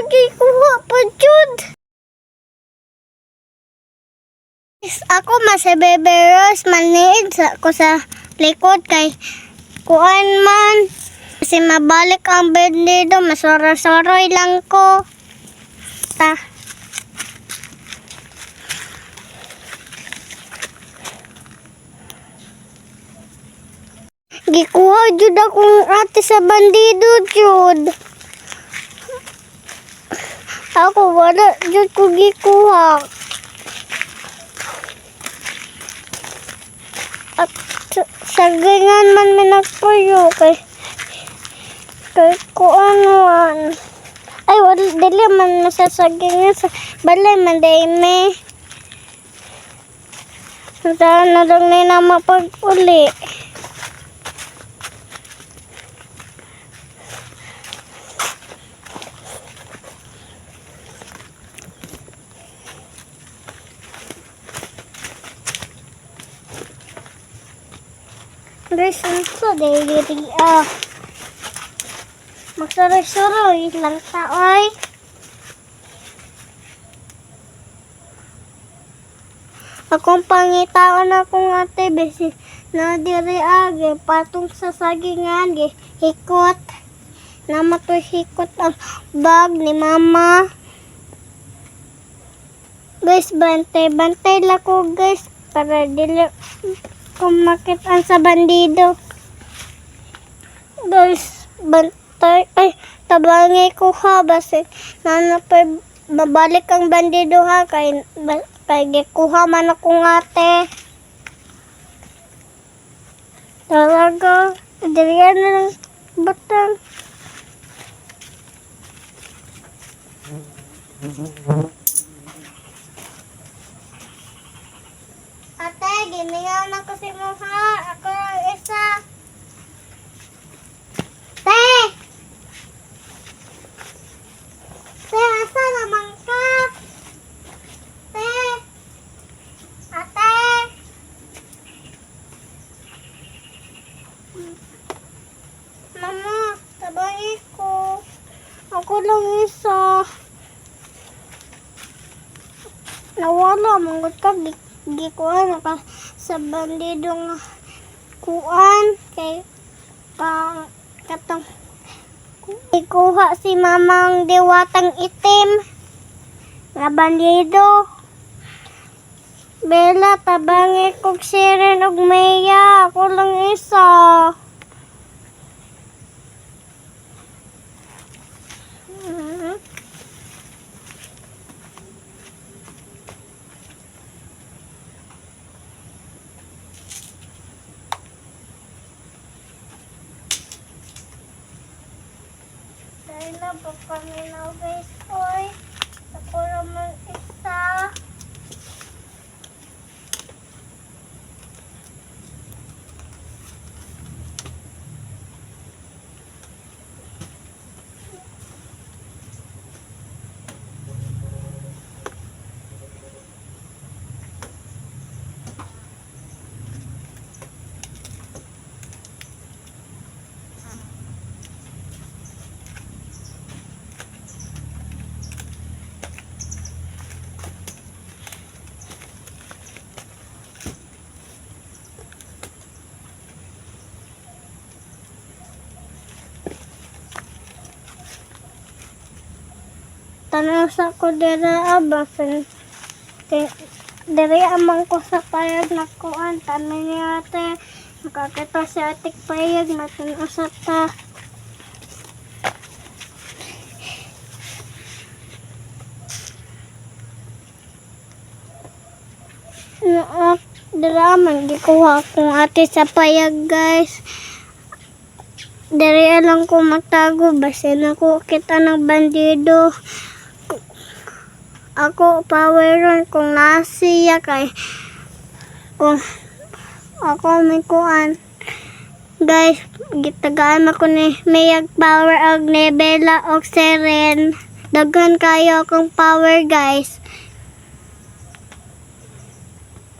gikuha pa jud. Ako masabebe Rose maniid sa ko sa likod kay kuan man kasi mabalik ang bandido, masoro-soroy lang ko. Ta. Gikuha jud akong ate sa bandido jud. Ako wala jud ko gikuha. At sa ganyan man minagpuyo kay kuan man. Ay wala dili man masasagingan sa balay man dayme. Sa na lang na mapag-uli. Guys, so dili magsoroy-soroy lang taoy. Akong pangitaon akong ate besi na diri age patong sa sagingan gi hikot. Nama to hikot ang bag ni mama. Guys, bantay lang ko guys para dili kumakit-an sa bandido. Guys, bantay. Ay, tabangay ko ha. Basi, nanapay, babalik ang bandido ha. Kay gikuha man akong ate. Talaga. Diriyan na lang batang. Ate, ginayaw na kasi mo ha. Ako ang isa. Te! Te, asa naman ka? Te! Ate! Mama, tabahi ko. Ako lang isa. Nawala, manggot ka. Gikuan ka sa bandidong kuan kay katong ikuha si mamang diwatang itim nga bandido. Bella, tabangi kog siren og Maya, ako lang isa. Dahil po kami na guys, oy. Ako naman isa. Tanong sa ko dira abasan. Diri amang ko sa payag na kuan. Tanong niya ate. Makakita si atik payag na tanong sa ta. Dira man gikuha akong ate sa payag guys. Diri lang ko matago basin ako kita ng bandido. Ako power run kung nasiya kay kung ako may kuan guys gitagaan ako ni mayag power og ni Bella og Seren daghan kayo akong power guys.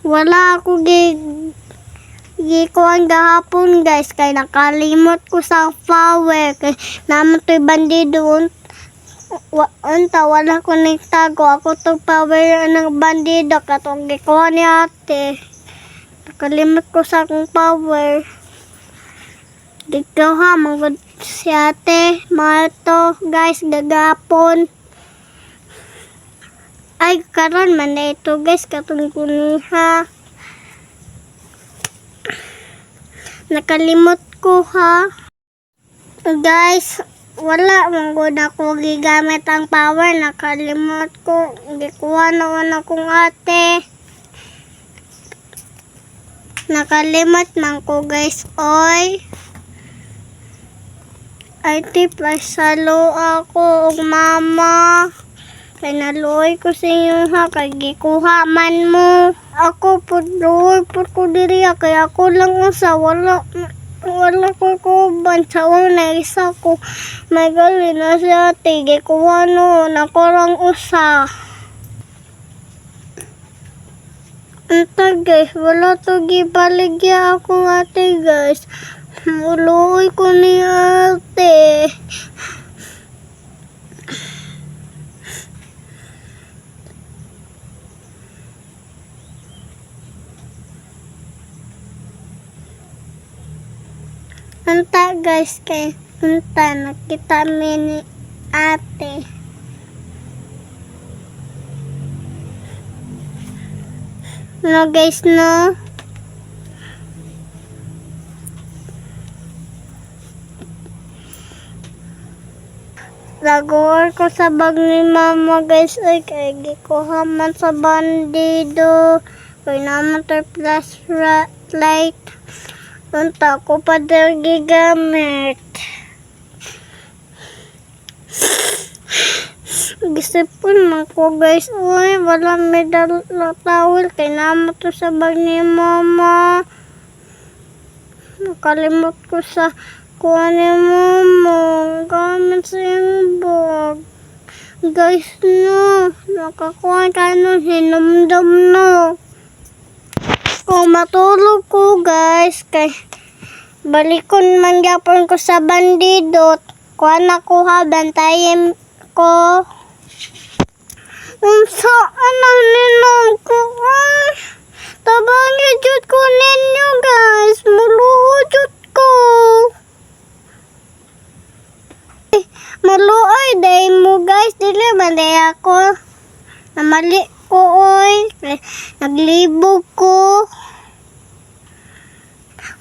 Wala ako gikuan gahapon guys kay nakalimot ko sa power kay naman to'y bandido wala ko nagtago. Ako to power ng bandido. Katong gikuha ni ate. Nakalimot ko sa akong power. Dito ha, mga si ate. Mga to, guys, gagapon. Ay, karon man na ito, guys. Katong kuniha. Nakalimot ko ha. Guys, wala mong ako gigamit ang power. Nakalimot ko. Gikuha naman akong ate. Nakalimot man ko, guys. Oy. Ate, pasalo ako og mama. Kaya naluoy ko sa inyo ha. Kaya gikuha man mo. Ako po ko diri. Kaya ako lang usa. Wala ko kuban sa una isa ko magali na siya tige ko ano nakorang usa. Ito guys, wala to gibaligya ako ate guys. Muluoy ko ni ate. Anta guys, kay anta nakita ni ate. No guys, no. Lagor ko sa bag ni mama guys, ay kay gikuha man sa bandido. Kay naman to flashlight. Unta ko pa daw gigamit. Gisipon man ko guys. Uy, wala may towel. Kay naman to sa bag ni mama. Nakalimot ko sa kuha ni mama. Gamit sa yung bag. Guys, no. Nakakuha ka nun. Hinumdum no. Kung matulog ko guys, kay balikon man gyapon ko sa bandidot. Kuha na ko ha, bantayin ko. Saan ang ninong ko? Ay, tabangi jud ko ninyo guys. Muluo jud ko. Maluoy day mo guys. Dili man day ako. Namali ko oy. Naglibog ko.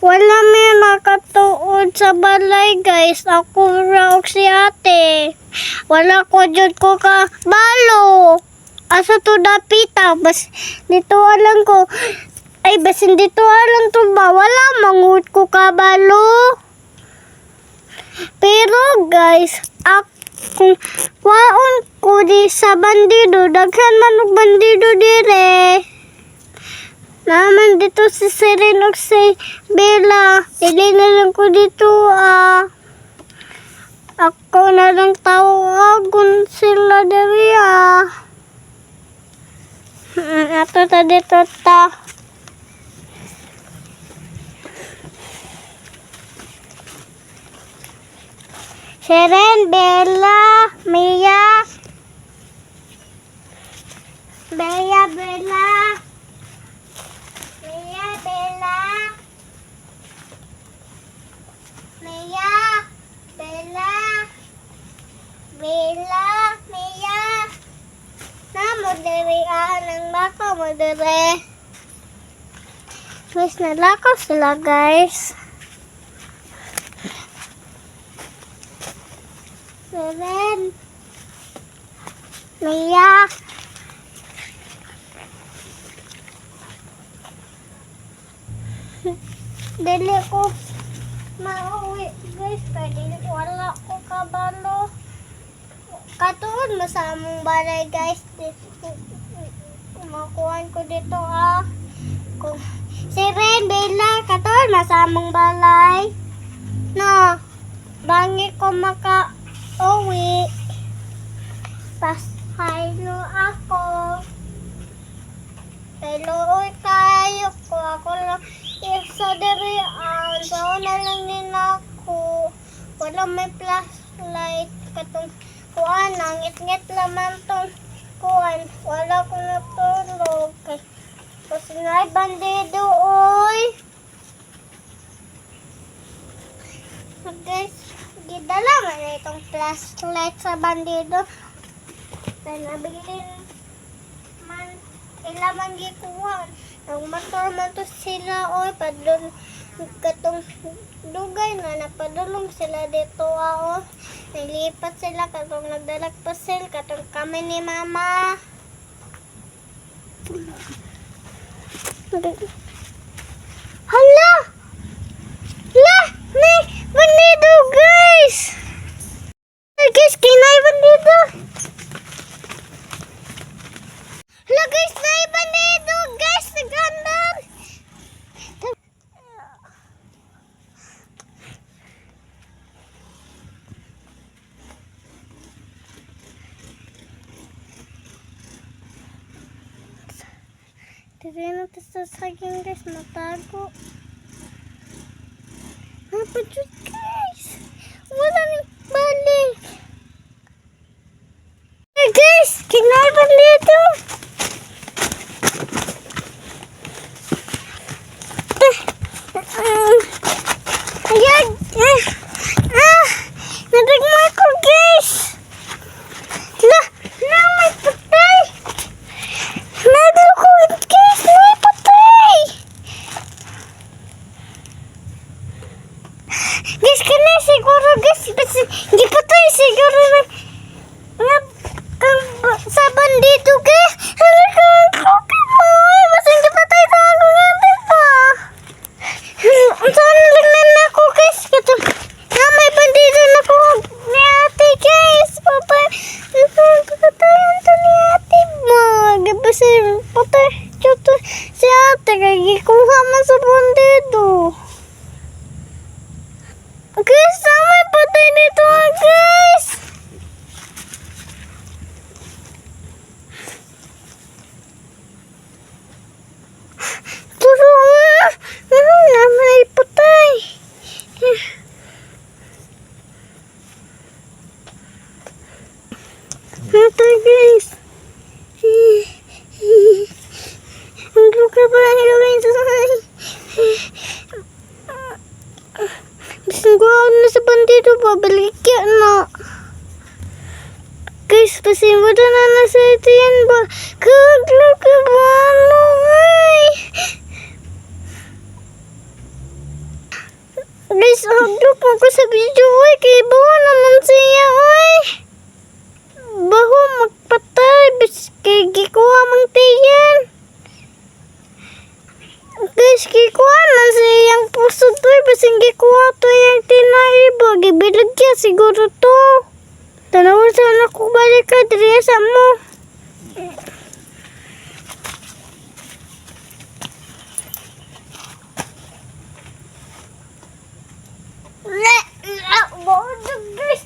Wala may makatuod sa balay guys. Ako raw si ate. Wala ko jud ko ka balo. Asa to dapita. Bas dito alang ko. Ay basin dito alang to ba. Wala mangut ko ka balo. Pero guys, kung waon ko di sa bandido, daghan man og bandido dire. Naman dito si Serene og si Bella. Ili na lang ko dito Ako na lang tawagon sila dari Ato ta dito ta. Serene, Bella, Mia. Bella. Mia, Bella. Mia, Bella. Mia. Namo diri nang baka mo diri. Guys, nalakaw sila guys. Serene. Mia. Dili ko mauwi guys. Kaya dili ko wala ko kabalo. Katuon mo sa among balay guys. Makuhaan ko dito Kung Serene, Bella, katuon mo sa among balay. No. Bangi ko maka-uwi. Pas haylo ako. Hello, kayo ko. Ako lang isa diri. So na lang din ako. Wala may flashlight. Katong kuan, nangit-ngit naman tong kuan. Wala ko natulog. Kasi ngay bandido, oy. So guys, gidala man na itong flashlight sa bandido. Then nabilin man, ila man gikuhan. Ang motor man to sila, oy, padulong katong dugay na napadulong sila dito, oh. Nilipat sila katong nagdalag pasil, katong kami ni mama. Hala! La! May bandido, guys! Guys, kinay bandido! Hala, guys, may bandido! Guys, nagandar! Tira natin sa saging, guys, matago. Apa dyan, guys? Wala nang balik. Hey, guys! Kinaiban dito! Ayan! Nadagma ko, guys! La! May patay! Nadagma ko, guys! May patay! Guys, kani siguro, guys, hindi patay siguro sa bandito, guys. Mas hindi patay sa ako natin pa. Saan lang na ako, guys? May bandito na ako ni ate, guys. Patay ito ni ate mo. Kasi patay si ate, kaya gikuha man sa bandito. Guys, may patay dito, guys! Tulungan! May patay! Patay, guys! Ang luka ba ang gawin sa Bisingguan na sa bandido pa, balikya na. Guys, pasimbudan na sa ito yan ba? Kaglog ka ba? Ano, ay? Guys, haglog mo ko sa video, ay. Kaya bawa naman siya, ay. Baho magpatay, kaya gikuha mang tiyan. Guys, gikuha man siyang puso to, basing gikuha to yung tinaiba, gibilag kya siguro to. Tanawin sana ko balik ka, dresa mo. Bodoh, guys.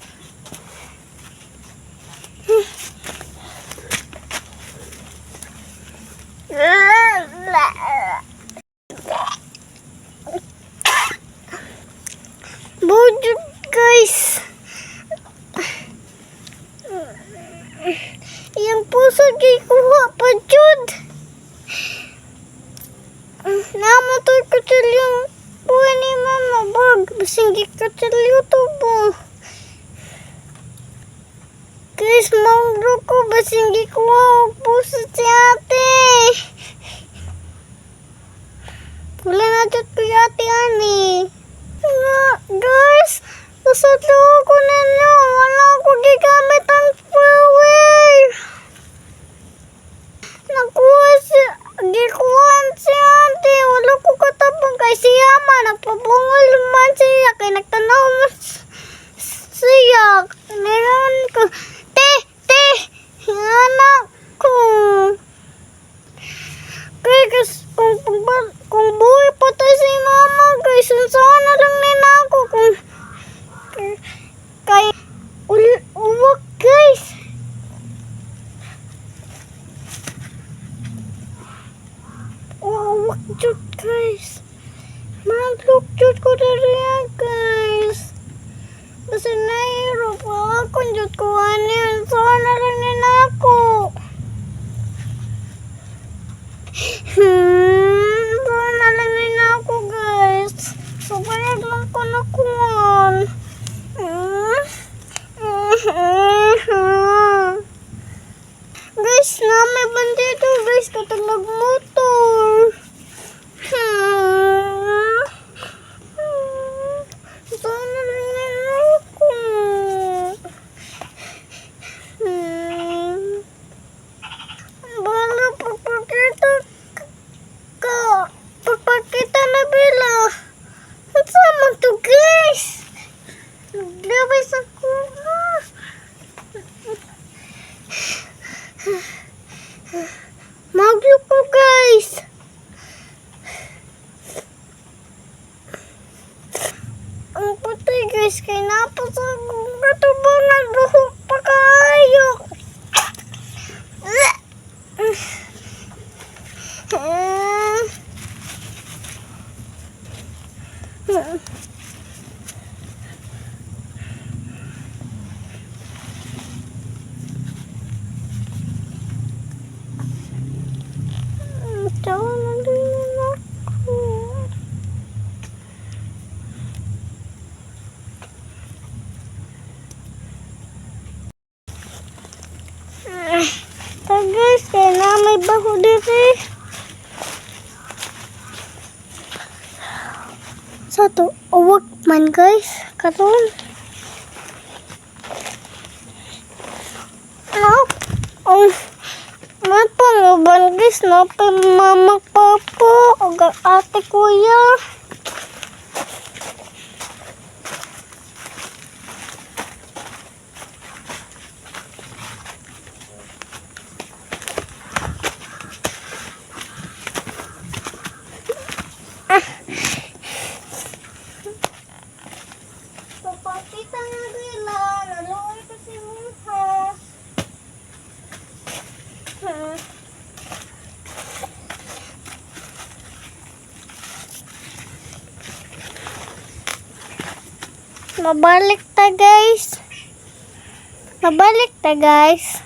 Bodoh, guys. Yang puso gikuha pa jud. Namatay ko yung buhay ni mama, bag. Basing gikataliw to po. Guys, mauro ko. Basing gikuha puso si ate. Wala na dyan ko yung ate, ani. Guys, nasadlo ko ninyo. Wala ko gigamit ang flower. Nakuha gikuhan si ate. Wala ko katabang kay siya man. Nagpabungal man siya. Kaya nagtanaw man siya. Meron ko. Te! Anak ko. Kaya kung buhay pa tayo si mama, guys, saan na lang nila ako kaya uwag, guys. Uwag jud, guys. Magluk jud ko dali, guys. Kasi nahirap ako. Diyot ko anin. Sana lang nila ako. Sana lang nila ako, guys. So, bayad lang ko na kuwan. Guys, na may bandito, guys. Katag nagmotor. Sana lang nila ako. Bala, pagpakita ka. Pagpakita na bila. Ang sama to, guys. Naglabas ako, ha. Maglo ko, guys. Ang patay, guys. Kaya napos akong katubangan. Buhok pa kayo. Tawa na din ako. Guys, kaya na may baho dito. Sa to, uwag man guys. Karon. Oh, mapanguban guys, no? Mama, papa, o ate, kuya. Papakita nga nila, naluoy kasi muna. Mabalik ta guys. Mabalik ta guys.